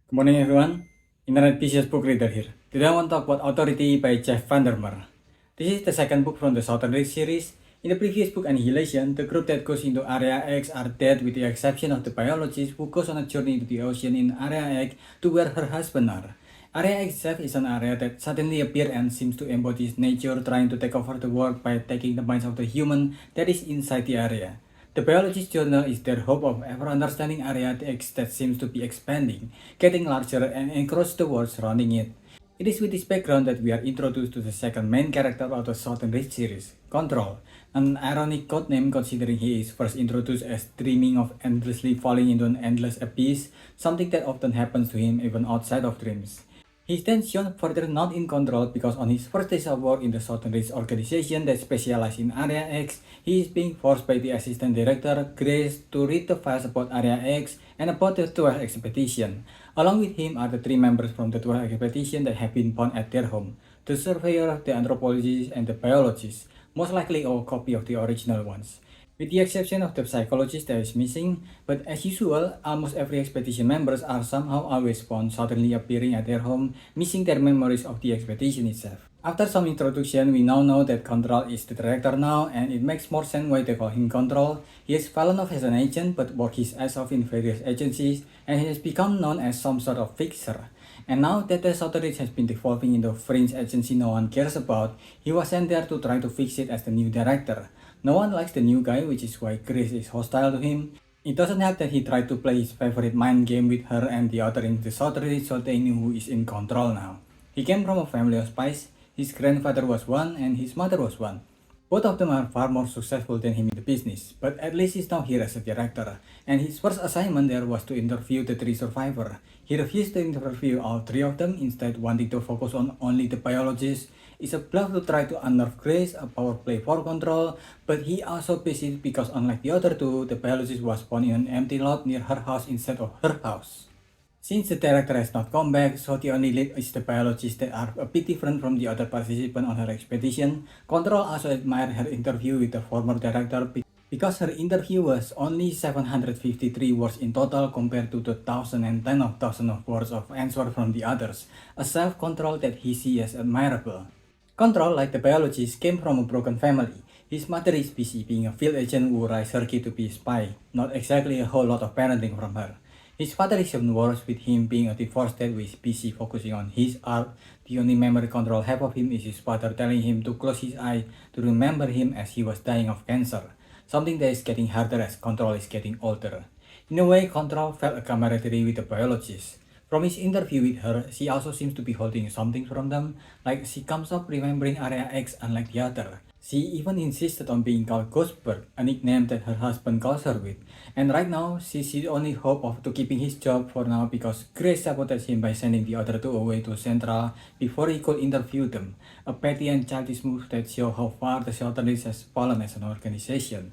Good morning, everyone. Internet PCS book reader here. Today I want to talk about Authority by Jeff Vandermeer. This is the second book from the Southern Ridge series. In the previous book, Annihilation, the group that goes into Area X are dead with the exception of the biologist who goes on a journey into the ocean in Area X to where her husband are. Area X itself is an area that suddenly appears and seems to embody its nature, trying to take over the world by taking the minds of the human that is inside the area. The biologist journal is their hope of ever understanding Area X that seems to be expanding, getting larger and across the world surrounding it. It is with this background that we are introduced to the second main character of the Southern Ridge series, Control, an ironic codename considering he is first introduced as dreaming of endlessly falling into an endless abyss, something that often happens to him even outside of dreams. He is then shown further not in control because on his first days of work in the Southern Ridge organization that specializes in Area X, he is being forced by the assistant director, Grace, to read the files about Area X and about the 12 expedition. Along with him are the 3 members from the 12 expedition that have been found at their home, the surveyor, the anthropologist, and the biologist, most likely a copy of the original ones. With the exception of the psychologist that is missing, but as usual, almost every expedition members are somehow always found suddenly appearing at their home, missing their memories of the expedition itself. After some introduction, we now know that Control is the director now, and it makes more sense why they call him Control. He has fallen off as an agent, but worked his ass off in various agencies, and he has become known as some sort of fixer. And now that the Southern Ridge has been devolving into a fringe agency no one cares about, he was sent there to try to fix it as the new director. No one likes the new guy, which is why Grace is hostile to him. It doesn't help that he tried to play his favorite mind game with her and the other in the Southern Ridge, so they knew who is in control now. He came from a family of spies. His grandfather was one and his mother was one. Both of them are far more successful than him in the business, but at least he's now here as a director, and his first assignment there was to interview the 3 survivors. He refused to interview all 3 of them, instead wanting to focus on only the biologist. It's a bluff to try to unnerve Grace, a power play for Control, but he also pissed because unlike the other 2, the biologist was found in an empty lot near her house instead of her house. Since the director has not come back, so the only lead is the biologists that are a bit different from the other participants on her expedition. Control also admired her interview with the former director because her interview was only 753 words in total compared to the 1010 of thousands of words of answer from the others, a self-control that he sees as admirable. Control, like the biologist, came from a broken family. His mother is busy being a field agent who raised her kid to be a spy, not exactly a whole lot of parenting from her. His father is even worse, with him being a divorced dad who is busy focusing on his art. The only memory Control have of him is his father telling him to close his eye to remember him as he was dying of cancer, something that is getting harder as Control is getting older. In a way, Control felt a camaraderie with the biologist. From his interview with her, she also seems to be holding something from them, like she comes up remembering Area X unlike the other. She even insisted on being called Ghostbird, a nickname that her husband calls her with. And right now, she's the only hope of to keeping his job for now because Grace sabotaged him by sending the other 2 away to Central before he could interview them, a petty and childish move that shows how far the Southern Ridge has fallen as an organization.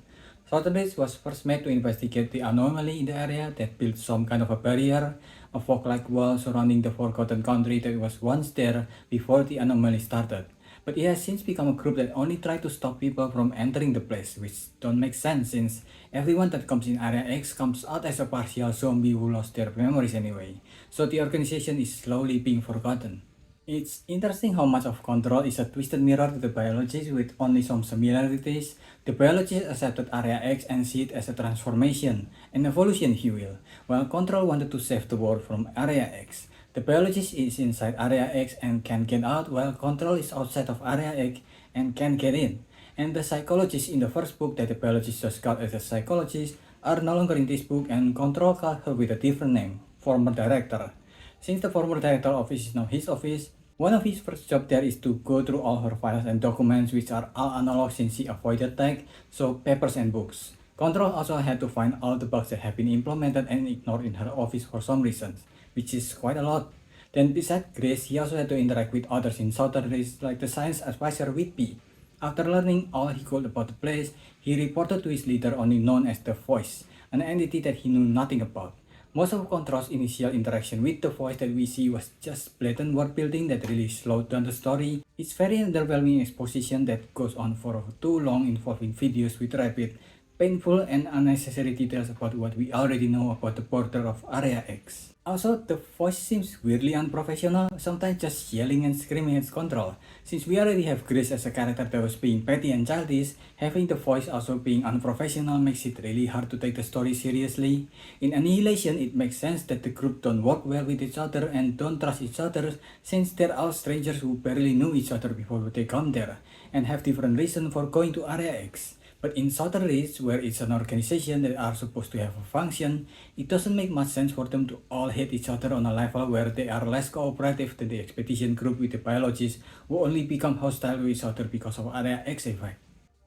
Southern Ridge was first made to investigate the anomaly in the area that built some kind of a barrier, a fog-like wall surrounding the forgotten country that was once there before the anomaly started. But it has since become a group that only try to stop people from entering the place, which don't make sense since everyone that comes in Area X comes out as a partial zombie who lost their memories anyway, so the organization is slowly being forgotten. It's interesting how much of Control is a twisted mirror to the biologist with only some similarities. The biologist accepted Area X and see it as a transformation, an evolution if you will, while Control wanted to save the world from Area X. The biologist is inside Area X and can get out, while Control is outside of Area X and can get in. And the psychologists in the first book that the biologist just got as a psychologist are no longer in this book, and Control called her with a different name, former director. Since the former director office is now his office, one of his first jobs there is to go through all her files and documents, which are all analog since she avoided tech, so papers and books. Control also had to find all the bugs that have been implemented and ignored in her office for some reasons, which is quite a lot. Then besides Grace, he also had to interact with others in Southern Ridge like the science advisor Whitby. After learning all he could about the place, he reported to his leader only known as the Voice, an entity that he knew nothing about. Most of Control's initial interaction with the Voice that we see was just blatant world building that really slowed down the story. It's very underwhelming exposition that goes on for too long, involving videos with rapid, painful and unnecessary details about what we already know about the border of Area X. Also, the voice seems weirdly unprofessional, sometimes just yelling and screaming its control. Since we already have Grace as a character that was being petty and childish, having the voice also being unprofessional makes it really hard to take the story seriously. In Annihilation, it makes sense that the group don't work well with each other and don't trust each other, since they're all strangers who barely knew each other before they come there, and have different reasons for going to Area X. But in Southern Reach, where it's an organization that are supposed to have a function, it doesn't make much sense for them to all hate each other on a level where they are less cooperative than the expedition group with the biologists who only become hostile to each other because of Area X effect.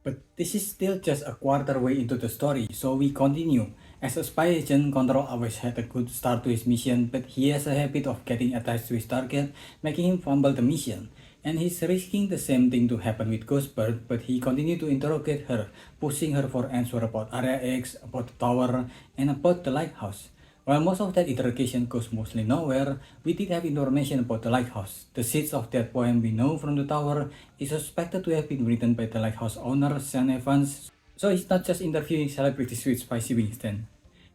But this is still just a quarter way into the story, so we continue. As a spy agent, Control always had a good start to his mission, but he has a habit of getting attached to his target, making him fumble the mission. And he's risking the same thing to happen with Ghostbird, but he continued to interrogate her, pushing her for answers about Area X, about the tower, and about the lighthouse. While most of that interrogation goes mostly nowhere, we did have information about the lighthouse. The seeds of that poem we know from the tower is suspected to have been written by the lighthouse owner, Sean Evans, so he's not just interviewing celebrities with spicy wings then.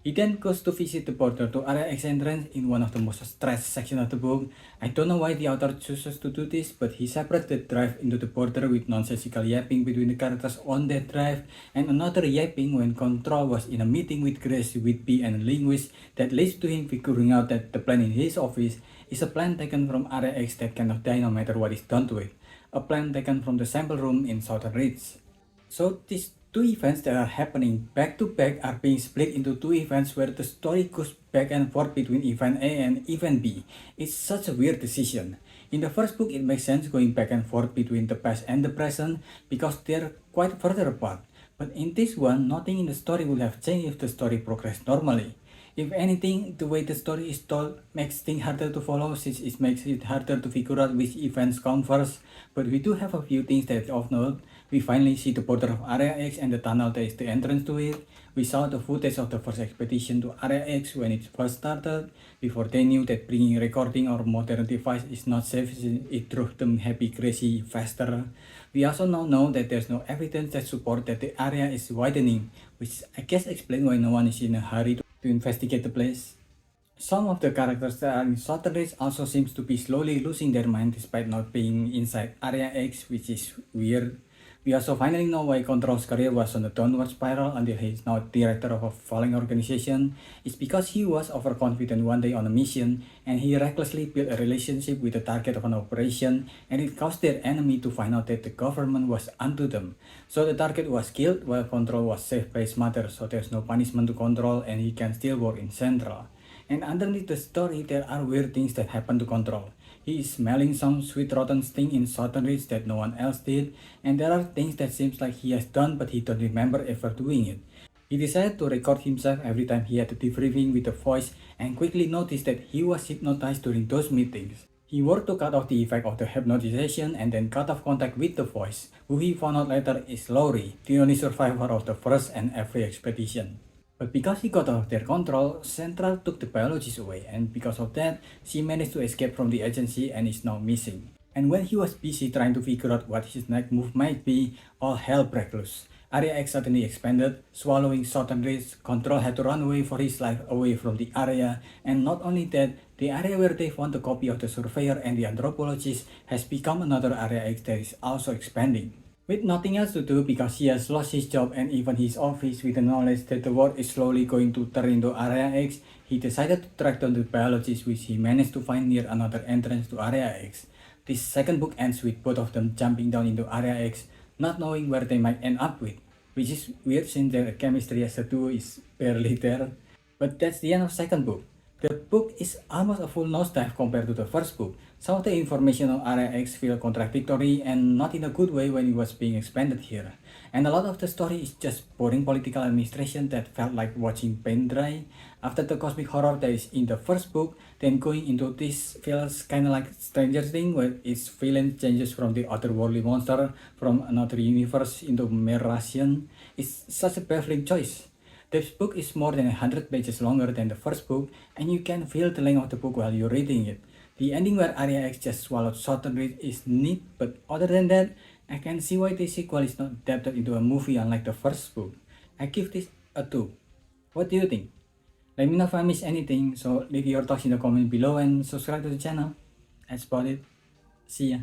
He then goes to visit the portal to Area X entrance in one of the most stressed sections of the book. I don't know why the author chooses to do this, but he separates the drive into the border with nonsensical yapping between the characters on that drive, and another yapping when Control was in a meeting with Grace, Whitby, and a linguist that leads to him figuring out that the plan in his office is a plan taken from Area X that cannot die no matter what is done to it. A plan taken from the sample room in Southern Ridge. So these two events that are happening back to back are being split into two events where the story goes back and forth between event A and event B. It's such a weird decision. In the first book, it makes sense going back and forth between the past and the present because they're quite further apart. But in this one, nothing in the story would have changed if the story progressed normally. If anything, the way the story is told makes things harder to follow since it makes it harder to figure out which events come first. But we do have a few things that of note. We finally see the border of Area X and the tunnel that is the entrance to it. We saw the footage of the first expedition to Area X when it first started, before they knew that bringing recording or modern device is not safe since it drove them happy crazy faster. We also now know that there's no evidence that supports that the area is widening, which I guess explains why no one is in a hurry to investigate the place. Some of the characters that are in Southern Reach also seems to be slowly losing their mind despite not being inside Area X, which is weird. We also finally know why Control's career was on a downward spiral until he is now director of a falling organization. It's because he was overconfident one day on a mission and he recklessly built a relationship with the target of an operation, and it caused their enemy to find out that the government was onto them. So the target was killed while Control was saved by his mother, so there's no punishment to Control and he can still work in Central. And underneath the story, there are weird things that happen to Control. He is smelling some sweet rotten sting in Southern Ridge that no one else did, and there are things that seems like he has done but he don't remember ever doing it. He decided to record himself every time he had a debriefing with a voice and quickly noticed that he was hypnotized during those meetings. He worked to cut off the effect of the hypnotization and then cut off contact with the voice, who he found out later is Laurie, the only survivor of the first and every expedition. But because he got out of their control, Central took the biologist away, and because of that, she managed to escape from the agency and is now missing. And when he was busy trying to figure out what his next move might be, all hell broke loose. Area X suddenly expanded, swallowing Southern Ridge. Control had to run away for his life away from the area, and not only that, the area where they found the copy of the surveyor and the anthropologist has become another Area X that is also expanding. With nothing else to do because he has lost his job and even his office, with the knowledge that the world is slowly going to turn into Area X, he decided to track down the biologist, which he managed to find near another entrance to Area X. This second book ends with both of them jumping down into Area X, not knowing where they might end up with, which is weird since their chemistry as a duo is barely there. But that's the end of second book. The book is almost a full nosedive compared to the first book. Some of the information on Area X feel contradictory and not in a good way when it was being expanded here. And a lot of the story is just boring political administration that felt like watching paint dry. After the cosmic horror that is in the first book, then going into this feels kinda like Stranger Things, where its villain changes from the otherworldly monster from another universe into mere Russian. It's such a baffling choice. This book is more than 100 pages longer than the first book, and you can feel the length of the book while you're reading it. The ending where Area X just swallowed Southern Ridge is neat, but other than that, I can see why the sequel is not adapted into a movie unlike the first book. I give this a 2. What do you think? Let me know if I missed anything, so leave your thoughts in the comment below and subscribe to the channel. That's about it. See ya.